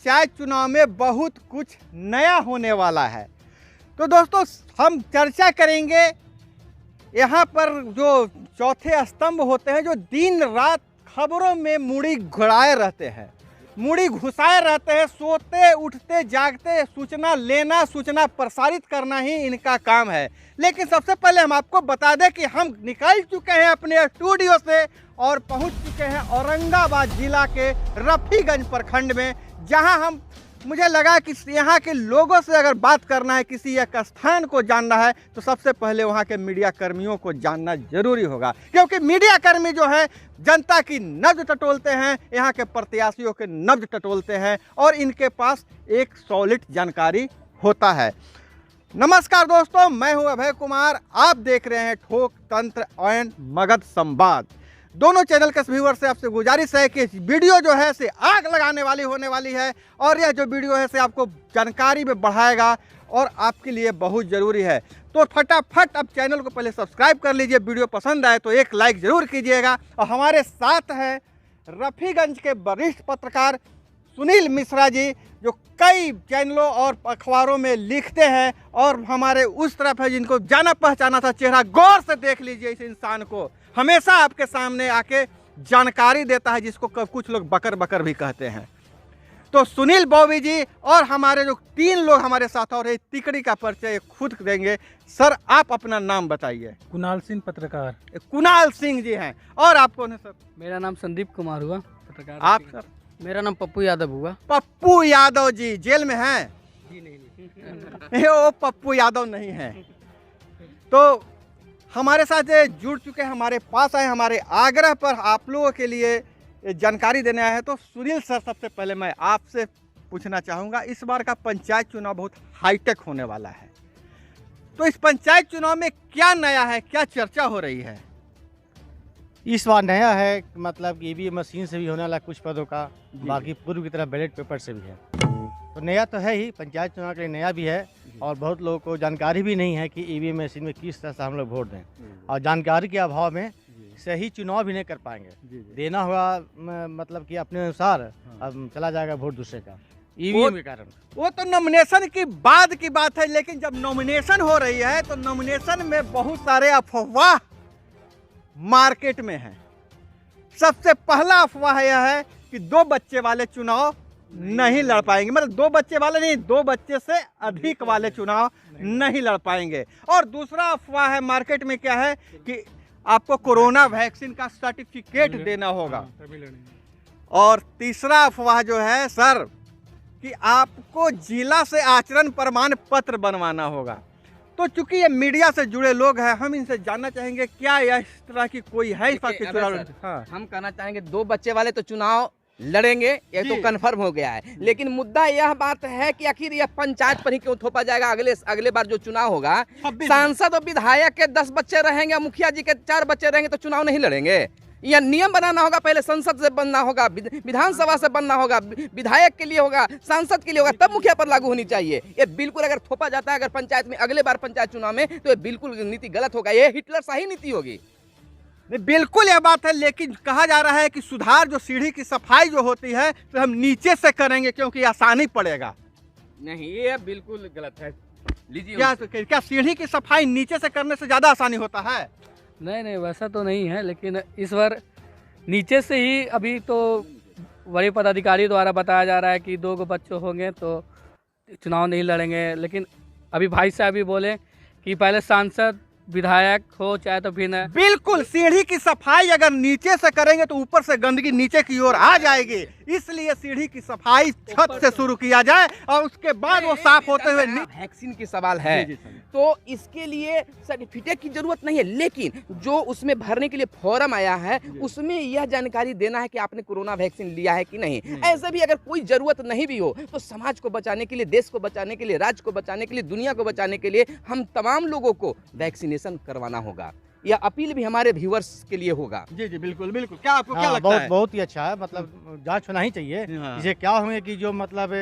पंचायत चुनाव में बहुत कुछ नया होने वाला है। तो दोस्तों हम चर्चा करेंगे यहाँ पर जो चौथे स्तंभ होते हैं, जो दिन रात खबरों में मुड़ी घुराए रहते हैं, मुड़ी घुसाए रहते हैं, सोते उठते जागते सूचना लेना, सूचना प्रसारित करना ही इनका काम है। लेकिन सबसे पहले हम आपको बता दें कि हम निकल चुके हैं अपने स्टूडियो से और पहुंच चुके हैं औरंगाबाद जिला के रफीगंज प्रखंड में, जहां मुझे लगा कि यहाँ के लोगों से अगर बात करना है, किसी एक स्थान को जानना है, तो सबसे पहले वहाँ के मीडिया कर्मियों को जानना जरूरी होगा, क्योंकि मीडिया कर्मी जो है जनता की नब्ज टटोलते हैं, यहाँ के प्रत्याशियों के नब्ज टटोलते हैं और इनके पास एक सॉलिड जानकारी होता है। नमस्कार दोस्तों, मैं हूँ अभय कुमार, आप देख रहे हैं ठोक तंत्र एंड मगध संवाद। दोनों चैनल के व्यूअर से आपसे गुजारिश है कि वीडियो जो है से आग लगाने वाली होने वाली है और यह जो वीडियो है से आपको जानकारी में बढ़ाएगा और आपके लिए बहुत ज़रूरी है। तो फटाफट अब चैनल को पहले सब्सक्राइब कर लीजिए, वीडियो पसंद आए तो एक लाइक ज़रूर कीजिएगा। और हमारे साथ हैं रफीगंज के वरिष्ठ पत्रकार सुनील मिश्रा जी, जो कई चैनलों और अखबारों में लिखते हैं और हमारे उस तरफ है जिनको जाना पहचाना था चेहरा। गौर से देख लीजिए इस इंसान को, हमेशा आपके सामने आके जानकारी देता है, जिसको कुछ लोग बकर बकर भी कहते हैं। तो सुनील बॉबी जी और हमारे जो 3 लोग हमारे साथ और तिकड़ी का परिचय खुद देंगे। सर आप अपना नाम बताइए। कुणाल सिंह पत्रकार। कुणाल सिंह जी हैं। और आप कौन है सर? मेरा नाम संदीप कुमार हुआ, पत्रकार। आप सर? मेरा नाम पप्पू यादव हुआ। पप्पू यादव जी जेल में हैं? जी नहीं। वो पप्पू यादव नहीं है। तो हमारे साथ जुड़ चुके हैं, हमारे पास आए, हमारे आग्रह पर आप लोगों के लिए जानकारी देने आए हैं। तो सुनील सर, सबसे पहले मैं आपसे पूछना चाहूँगा, इस बार का पंचायत चुनाव बहुत हाईटेक होने वाला है, तो इस पंचायत चुनाव में क्या नया है, क्या चर्चा हो रही है? इस बार नया है, मतलब ईवीएम मशीन से भी होने वाला कुछ पदों का, बाकी पूर्व की तरह बैलेट पेपर से भी है। तो नया तो है ही, पंचायत चुनाव के लिए नया भी है और बहुत लोगों को जानकारी भी नहीं है कि ईवीएम मशीन में किस तरह से हम लोग वोट दें, और जानकारी के अभाव में सही चुनाव भी नहीं कर पाएंगे। देना होगा मतलब कि अपने अनुसार अब चला जाएगा वोट दूसरे का ईवीएम के कारण। वो तो नॉमिनेशन की बाद की बात है, लेकिन जब नॉमिनेशन हो रही है तो नॉमिनेशन में बहुत सारे अफवाह मार्केट में है। सबसे पहला अफवाह यह है कि 2 बच्चे वाले चुनाव नहीं लड़ पाएंगे, मतलब 2 बच्चे वाले नहीं, 2 बच्चे से अधिक वाले चुनाव नहीं लड़ पाएंगे। और दूसरा अफवाह है मार्केट में क्या है कि आपको कोरोना वैक्सीन का सर्टिफिकेट देना होगा। और तीसरा अफवाह जो है सर कि आपको जिला से आचरण प्रमाण पत्र बनवाना होगा। तो चूंकि ये मीडिया से जुड़े लोग हैं, हम इनसे जानना चाहेंगे क्या इस तरह की कोई है इस बात की चुनाव? हाँ। हम कहना चाहेंगे 2 बच्चे वाले तो चुनाव लड़ेंगे, ये तो कंफर्म हो गया है, लेकिन मुद्दा यह बात है कि आखिर यह पंचायत पर ही क्यों थोपा जाएगा? अगले बार जो चुनाव होगा, सांसद और विधायक के 10 बच्चे रहेंगे, मुखिया जी के 4 बच्चे रहेंगे, तो चुनाव नहीं लड़ेंगे? यह नियम बनाना होगा, पहले संसद से बनना होगा, विधानसभा से बनना होगा, विधायक के लिए होगा, सांसद के लिए होगा, तब मुखिया पर लागू होनी चाहिए। ये बिल्कुल अगर थोपा जाता है अगर पंचायत में अगले बार पंचायत चुनाव में, तो ये बिल्कुल नीति गलत होगा, ये हिटलर शाही नीति होगी। बिल्कुल यह बात है, लेकिन कहा जा रहा है कि सुधार जो सीढ़ी की सफाई जो होती है तो हम नीचे से करेंगे क्योंकि आसानी पड़ेगा। नहीं, ये बिल्कुल गलत है। लीजिए, क्या सीढ़ी की सफाई नीचे से करने से ज्यादा आसानी होता है? नहीं, वैसा तो नहीं है, लेकिन इस बार नीचे से ही, अभी तो बड़े पदाधिकारी द्वारा बताया जा रहा है कि 2 बच्चे होंगे तो चुनाव नहीं लड़ेंगे, लेकिन अभी भाई साहब भी बोले कि पहले सांसद विधायक हो चाहे तो फिर बिल्कुल सीढ़ी की सफाई अगर नीचे से करेंगे तो ऊपर से गंदगी नीचे की ओर आ जाएगी, इसलिए सीढ़ी की सफाई छत से शुरू किया जाए और उसके बाद वो साफ होते हुए। वैक्सीन की सवाल है तो इसके लिए सर्टिफिकेट की जरूरत नहीं है, लेकिन जो उसमें भरने के लिए फॉर्म आया है उसमें यह जानकारी देना है कि आपने कोरोना वैक्सीन लिया है कि नहीं। ऐसे भी अगर कोई जरूरत नहीं भी हो तो समाज को बचाने के लिए, देश को बचाने के लिए, राज्य को बचाने के लिए, दुनिया को बचाने के लिए हम तमाम लोगों को वैक्सीनेशन करवाना होगा। यह अपील भी हमारे व्यूअर्स के लिए होगा। जी जी बिल्कुल बिल्कुल। क्या आपको क्या लगता है? बहुत ही अच्छा है, मतलब जांच होना ही चाहिए। इसे क्या होंगे कि जो मतलब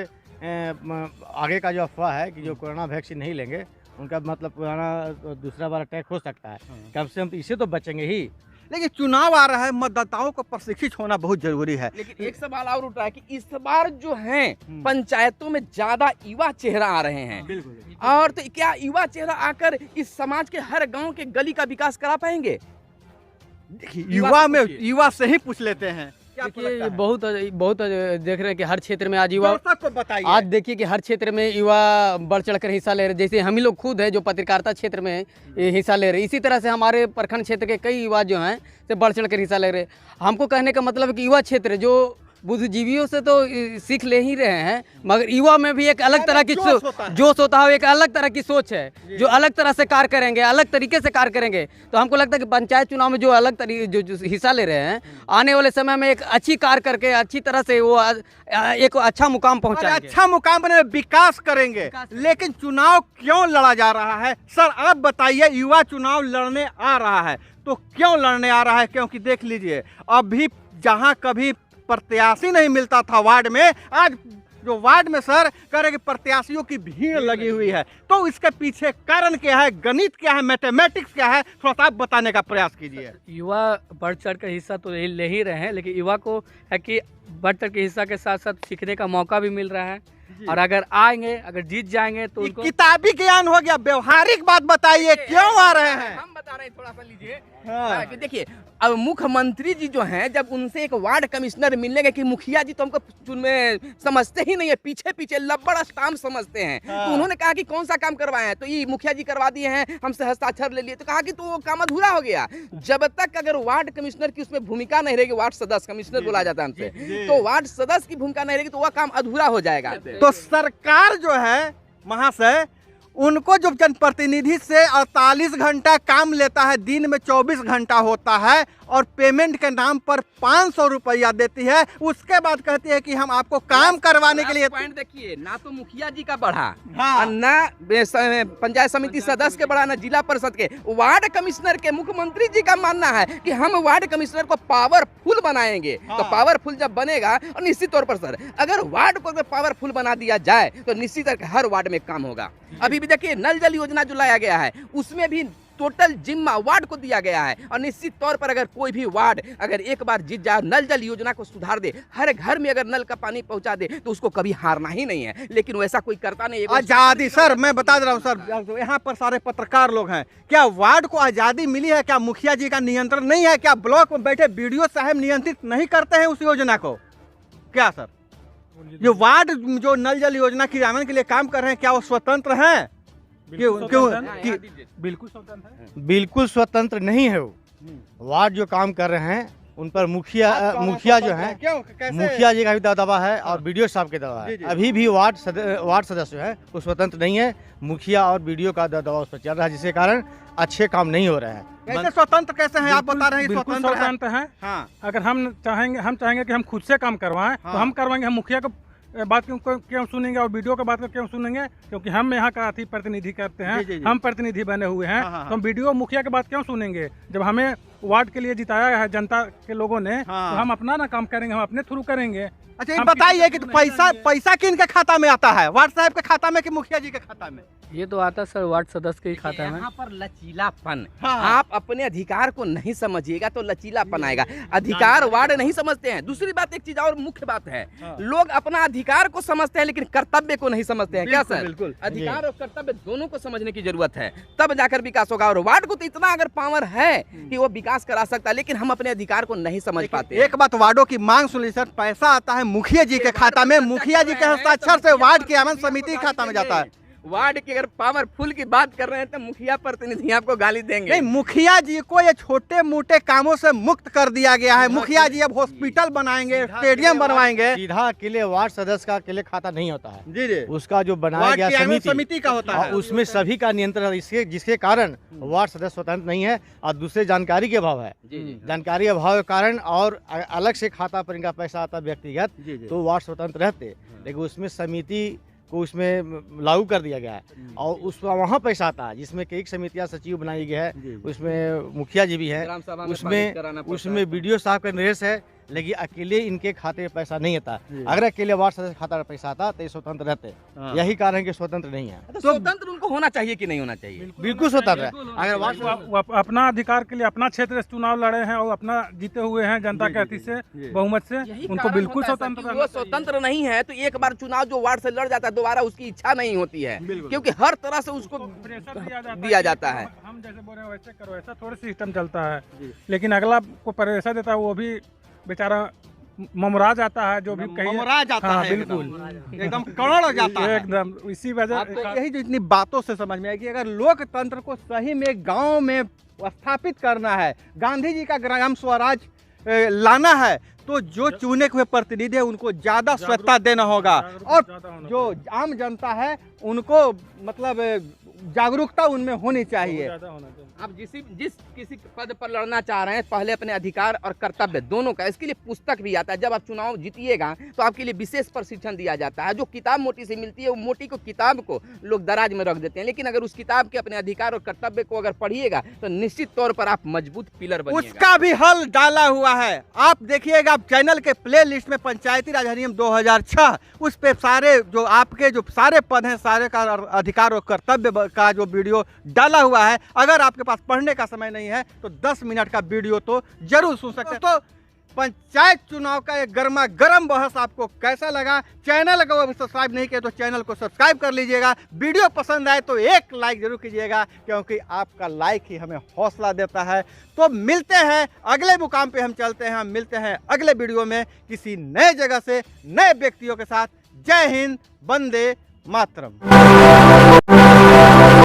आगे का जो अफवाह है कि जो कोरोना वैक्सीन नहीं लेंगे उनका मतलब पुराना दूसरा बार अटैक हो सकता है, कम से कम इसे तो बचेंगे ही। लेकिन चुनाव आ रहा है, मतदाताओं को प्रशिक्षित होना बहुत जरूरी है। लेकिन एक सवाल और उठ रहा है कि इस बार जो है पंचायतों में ज्यादा युवा चेहरा आ रहे हैं, और तो क्या युवा चेहरा आकर इस समाज के हर गांव के गली का विकास करा पाएंगे? युवा से ही पूछ लेते हैं। देखिए बहुत देख रहे हैं कि हर क्षेत्र में आज युवा, को बताइए, आज देखिए कि हर क्षेत्र में युवा बढ़ चढ़कर हिस्सा ले रहे हैं। जैसे हम ही लोग खुद है जो पत्रकारिता क्षेत्र में हिस्सा ले रहे हैं, इसी तरह से हमारे प्रखंड क्षेत्र के कई युवा जो हैं से बढ़ चढ़कर हिस्सा ले रहे हैं। हमको कहने का मतलब है कि युवा क्षेत्र जो बुद्धिजीवियों से तो सीख ले ही रहे हैं, मगर युवा में भी एक अलग तरह की जोश होता है, एक अलग तरह की सोच है जो अलग तरह से कार्य करेंगे, अलग तरीके से कार्य करेंगे। तो हमको लगता है कि पंचायत चुनाव में जो अलग तरीके जो हिस्सा ले रहे हैं, आने वाले समय में एक अच्छी कार्य करके अच्छी तरह से वो एक अच्छा मुकाम पहुंचाएंगे, अच्छा मुकाम बने, विकास करेंगे। लेकिन चुनाव क्यों लड़ा जा रहा है सर, आप बताइए। युवा चुनाव लड़ने आ रहा है तो क्यों लड़ने आ रहा है? क्योंकि देख लीजिए, अभी जहां कभी प्रत्याशी नहीं मिलता था वार्ड में, आज जो वार्ड में सर कह रहे कि प्रत्याशियों की भीड़ लगी हुई है। तो इसके पीछे कारण क्या है, गणित क्या है, मैथमेटिक्स क्या है, थोड़ा सा आप बताने का प्रयास कीजिए। युवा बढ़ चढ़ कर हिस्सा तो ले ही रहे हैं, लेकिन युवा को है कि बढ़ चढ़ के हिस्सा के साथ साथ सीखने का मौका भी मिल रहा है। और अगर आएंगे, अगर जीत जाएंगे तो उनको किताबी ज्ञान हो गया, व्यवहारिक बात बताइए, क्यों आ रहे हैं? हम बता रहे हैं, थोड़ा सा लीजिए। कि देखिए, अब मुख्यमंत्री जी जो हैं, जब उनसे एक वार्ड कमिश्नर मिलने गए कि मुखिया जी तो हमको में समझते ही नहीं है, पीछे पीछे लबड़ स्टाम्प समझते हैं। तो उन्होंने कहा कि कौन सा काम करवाए हैं, तो ये मुखिया जी करवा दिए हैं, हमसे हस्ताक्षर ले लिए। तो कहा कि तो वो काम अधूरा हो गया। जब तक अगर वार्ड कमिश्नर की उसमें भूमिका नहीं रहेगी, वार्ड सदस्य कमिश्नर बोला जाता है हमसे, तो वार्ड सदस्य की भूमिका नहीं रहेगी तो वह काम अधूरा हो जाएगा। तो सरकार जो है महाशय, उनको जो जनप्रतिनिधि से 48 घंटा काम लेता है, दिन में 24 घंटा होता है, और पेमेंट के नाम पर 500 रुपया देती है, उसके बाद कहती है कि हम आपको काम करवाने के लिए। पॉइंट देखिए, ना तो मुखिया जी का बढ़ा, हाँ। और ना पंचायत समिति सदस्य के बढ़ा, ना जिला परिषद के, वार्ड कमिश्नर के। मुख्यमंत्री जी का मानना है कि हम वार्ड कमिश्नर को पावरफुल बनाएंगे। हाँ। तो पावरफुल जब बनेगा, और निश्चित तौर पर सर, अगर वार्ड को पावरफुल बना दिया जाए तो निश्चित तौर हर वार्ड में काम होगा। अभी भी देखिए, नल जल योजना जो लाया गया है, उसमें भी टोटल जिम्मा वार्ड को दिया गया है। और निश्चित तौर पर अगर कोई भी वार्ड अगर एक बार जीत जाए, नल जल योजना को सुधार दे, हर घर में अगर नल का पानी पहुंचा दे, तो उसको कभी हारना ही नहीं है। लेकिन वैसा कोई करता नहीं है। आजादी सर, मैं बता दे रहा हूँ सर, यहाँ पर सारे पत्रकार लोग हैं, क्या वार्ड को आजादी मिली है? क्या मुखिया जी का नियंत्रण नहीं है? क्या ब्लॉक में बैठे बीडीओ साहब नियंत्रित नहीं करते हैं उस योजना को? क्या सर, जो वार्ड जो नल जल योजना क्रियान्वयन के लिए काम कर रहे हैं, क्या वो स्वतंत्र हैं? बिल्कुल स्वतंत्र नहीं है वो। वार्ड जो काम कर रहे हैं उन पर मुखिया जो है, मुखिया जी का भी दबाव है और बीडीओ साहब के दबाव है। अभी भी वार्ड सदस्य है वो स्वतंत्र नहीं है, मुखिया और बीडीओ का दबाव उस पर चल रहा है, जिसके कारण अच्छे काम नहीं हो रहे हैं। कैसे स्वतंत्र कैसे हैं? आप बता रहे हैं स्वतंत्र है। हाँ। अगर हम चाहेंगे कि हम खुद से काम करवाएं, तो हम करवाएंगे। हम मुखिया को बात क्यों सुनेंगे और वीडियो की बात क्यों सुनेंगे? क्योंकि हम यहाँ का प्रतिनिधि करते हैं, हम प्रतिनिधि बने हुए हैं। तो हम वीडियो मुखिया की बात क्यों सुनेंगे? जब हमें वार्ड के लिए जिताया है जनता के लोगों ने, तो हम अपना ना काम करेंगे, हम अपने थ्रू करेंगे। अच्छा, ये बताइए कि पैसा किन के खाता में आता है, वार्ड साहब के खाता में कि मुखिया जी के खाता में? ये तो आता सर वार्ड सदस्य के ही खाता में। यहाँ पर लचीलापन, आप अपने अधिकार को नहीं समझिएगा तो लचीलापन आएगा। अधिकार वार्ड नहीं समझते हैं। दूसरी बात, एक चीज और मुख्य बात है, लोग अपना अधिकार को समझते हैं लेकिन कर्तव्य को नहीं समझते हैं। क्या सर? बिल्कुल। अधिकार और कर्तव्य दोनों को समझने की जरूरत है, तब जाकर विकास होगा। और वार्ड को तो इतना अगर पावर है कि वो विकास करा सकता है, लेकिन हम अपने अधिकार को नहीं समझ पाते। एक बात, वार्डों की मांग सुन ली सर, पैसा आता है मुखिया जी के खाता में, मुखिया जी के हस्ताक्षर से वार्ड के आमन समिति के खाता में जाता है। वार्ड की अगर पावरफुल की बात कर रहे हैं तो मुखिया प्रतिनिधि आपको गाली देंगे। नहीं, मुखिया जी को ये छोटे मोटे कामों से मुक्त कर दिया गया है। मुखिया जी अब हॉस्पिटल बनाएंगे, स्टेडियम बनवाएंगे। सीधा अकेले वार्ड सदस्य का अकेले खाता नहीं होता है जी जी, उसका जो बनाया गया समिति का होता है, उसमें सभी का नियंत्रण है, जिसके कारण वार्ड सदस्य स्वतंत्र नहीं है। और दूसरे जानकारी के अभाव है, जानकारी अभाव के कारण, और अलग से खाता पर इनका पैसा आता व्यक्तिगत, तो वार्ड स्वतंत्र रहते, लेकिन उसमें समिति को उसमें लागू कर दिया गया है और उस वहाँ पैसा आता है, जिसमें कई समितियाँ सचिव बनाई गई है, उसमें मुखिया जी भी है, उसमें बीडीओ साहब का निर्देश है लेकिन अकेले इनके खाते में पैसा नहीं आता। अगर अकेले वार्ड सदस्य खाता में पैसा आता तो ये स्वतंत्र रहते। यही कारण है कि स्वतंत्र नहीं है। तो स्वतंत्र उनको होना चाहिए कि नहीं होना चाहिए? बिल्कुल स्वतंत्र है। अगर वार्ड वो अपना अधिकार के लिए अपना क्षेत्र से चुनाव लड़े हैं और अपना जीते हुए हैं जनता के अति से बहुमत से, उनको बिल्कुल स्वतंत्र। वो स्वतंत्र नहीं है तो एक बार चुनाव जो वार्ड से लड़ जाता है दोबारा उसकी इच्छा नहीं होती है, क्योंकि हर तरह से उसको प्रेशर दिया जाता है। हम जैसे बोल रहे हैं वैसे करो, ऐसा थोड़ा सिस्टम चलता है। लेकिन अगला को प्रेशर देता है वो भी बेचारा ममरा जाता है, जो भी कहिए ममरा जाता हाँ, है, बिल्कुल एकदम करोड़ हो जाता है एकदम। इसी वजह आपको यही जो इतनी बातों से समझ में आई कि अगर लोकतंत्र को सही में गांव में स्थापित करना है, गांधी जी का ग्राम स्वराज लाना है, तो जो चुने हुए प्रतिनिधि है उनको ज्यादा स्वच्छता देना होगा और जो आम जनता है उनको मतलब जागरूकता उनमें होनी चाहिए। आप जिस किसी पद पर लड़ना चाह रहे हैं पहले अपने अधिकार और कर्तव्य दोनों का, इसके लिए पुस्तक भी आता है। जब आप चुनाव जीतिएगा तो आपके लिए विशेष प्रशिक्षण दिया जाता है। जो किताब मोटी से मिलती है वो मोटी को किताब को लोग दराज में रख देते हैं, लेकिन अगर उस किताब के अपने अधिकार और कर्तव्य को अगर पढ़िएगा तो निश्चित तौर पर आप मजबूत पिलर बनिएगा। उसका भी हल डाला हुआ है, आप देखिएगा। आप चैनल के प्ले लिस्ट में पंचायती राज अधिनियम 2006 उस पे सारे जो आपके जो सारे पद हैं सारे का अधिकार और कर्तव्य का जो वीडियो डाला हुआ है। अगर आपके पास पढ़ने का समय नहीं है तो 10 मिनट का वीडियो तो जरूर सुन सकते हैं। तो पंचायत चुनाव का एक गर्मा गर्म बहस आपको कैसा लगा? चैनल को अभी सब्सक्राइब नहीं किया तो चैनल को सब्सक्राइब कर लीजिएगा। वीडियो पसंद आए तो एक लाइक जरूर कीजिएगा, क्योंकि आपका लाइक ही हमें हौसला देता है। तो मिलते हैं अगले मुकाम पे, हम चलते हैं, हम मिलते हैं अगले वीडियो में किसी नए जगह से नए व्यक्तियों के साथ। जय हिंद, वंदे मातरम।